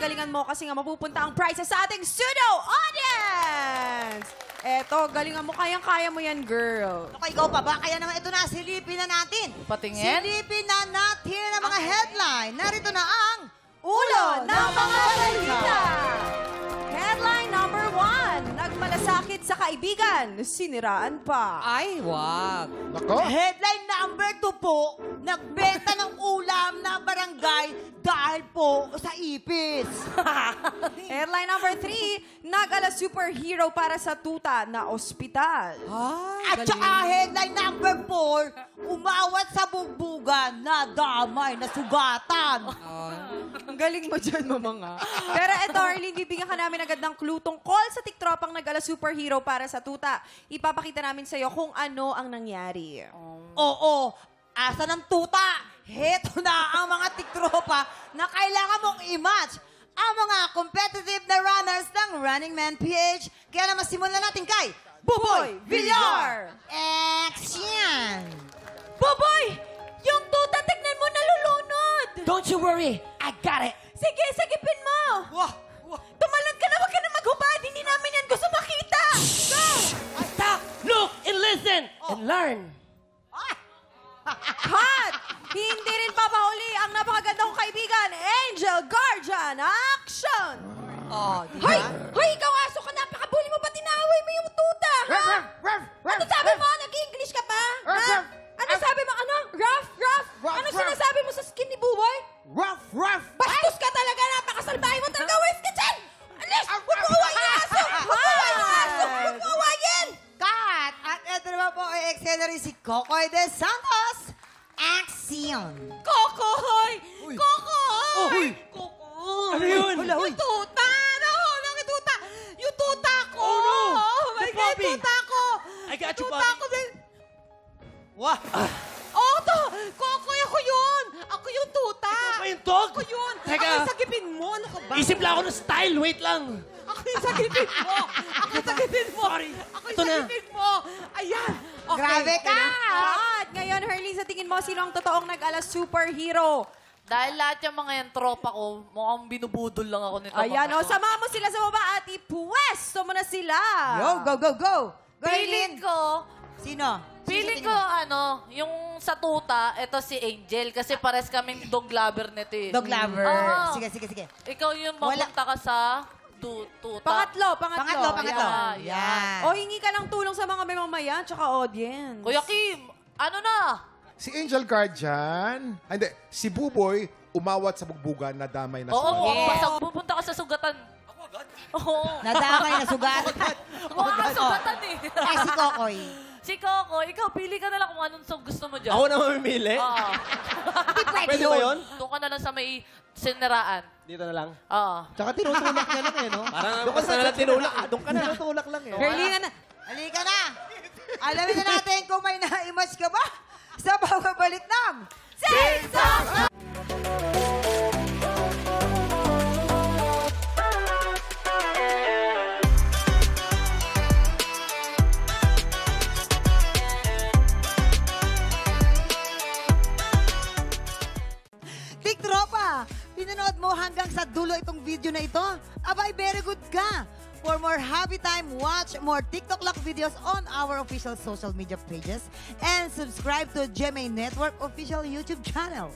pagalingan mo kasi nga mapupunta ang prizes sa ating studio audience! Eto, galingan mo. Kayang-kaya mo yan, girl. Ako, ikaw pa ba? Kaya naman ito na, silipin na natin. Patingin? Silipin na natin ang mga headline. Narito na ang Ulo ng mga balita! Headline number 1. Nagmalasakit sa kaibigan, siniraan pa. Ay, wag. Nako. headline number 2 po. Nagbenta ng ulam na barangay dahil po sa ipis. Headline number 3. Nag-ala superhero para sa tuta na ospital. At saka headline number 4. Umawat sa bugbugan na damay na sugatan. Ang galing mo dyan, mamanga. Pero eto, Arlene, bibigyan ka namin agad ng clue tungkol sa tiktropang nag-ala superhero para sa tuta. Ipapakita namin sa'yo kung ano ang nangyari. Oo, asa ng tuta? Heto na ang mga tiktropa na kailangan mong i-match ang mga competitive na runners ng Running Man PH. Kaya naman simulan natin kay Buboy Villar! Action! Buboy! Yung tuta, tignan mo, nalulunod! Don't you worry. I got it. Sige, sagipin mo! Wah! Tumalon ka na, wag ka na maghubad! Hindi namin yan gusto makita! Go! Stop, look, and listen, and learn. Cut! Hindi rin papahuli ang napakaganda kong kaibigan, Angel Guardian! Action! Oh, di Hoy! ba? Hoy, ikaw aso ka! Napakabuli mo! Ba't tinaway mo yung tuta? Ha? Ano sabi mo? Nag-English ka pa? Ha? Ano sabi mo? Ano? Rough? Ano sinasabi mo sa skin ni Buboy? Ruff! Bastos ka talaga! Napakasalbahe mo talaga! Wes ka dyan! Alis! Huwag mo awayin yung aso! Huwag mo awayin yung aso! Huwag mo awayin! Cut! At ito naman po ay auxiliary si Cocoy de Santos. Action! Kokoy! Kokoy! Ano yun? Yung tuta! Nahulog yung tuta! Yung tuta ko! Oh, no! Oh my The God! puppy! Tuta ko! I got you, Tuta puppy. ko din! Wah! Oh, to! Kokoy, ako yun! Ako yung tuta! Ikaw ba yung dog? Ako yun! Teka. Ako yung sagipin mo! Ano ka ba? Isip lang ako ng style. Wait lang. Ako yung sagipin mo! Ako yung sagipin mo! Sorry. Ako yung Ito na. sagipin mo! Ayan! Okay. Grabe ka! At ngayon, Herlie, sa tingin mo, sino ang totoong nag-ala superhero? Dahil lahat yung mga yan, tropa ko, mukhang binubudol lang ako nito. Ayan, o, sama mo sila sa baba at ipwesto mo na sila. Yo, go! Feeling ko, Sino? feeling ko, yung sa tuta, ito si Angel. Kasi pares kaming dog lover nito eh. Dog lover. Oo. Sige. Ikaw yung mapunta ka sa tuta. Pangatlo. Pangatlo. Yan. Yan. O, hingi ka ng tulong sa mga may mamaya tsaka audience. Kuya Kim, ano na? Si Angel Guardian. Hindi, si Buboy umawat sa bugbugan na damay na Oo, sugat. basta pupunta ka sa sugatan. Ako agad? Oo. Nadamay na sugat. Mukha ka sugatan eh. Ay, si Cocoy. Si Coco, ikaw, pili ka na lang kung anong song gusto mo dyan. Ako na mamimili? Oo. Pwede ba yun? Doon ka na lang sa may siniraan. Dito na lang. Oo. Tsaka tinutulak niya lang eh, no? Parang Doon ka basta na tinulak. Doon ka na. Tinutulak lang eh. Herlie, na. Halika na. Alamin na natin kung may na-image ka ba sa pagbabalik ng Season! Tiktropa, pinanood mo hanggang sa dulo itong video na ito? Abay, very good ka! For more happy time, watch more TikTok Lock videos on our official social media pages and subscribe to GMA Network official YouTube channel.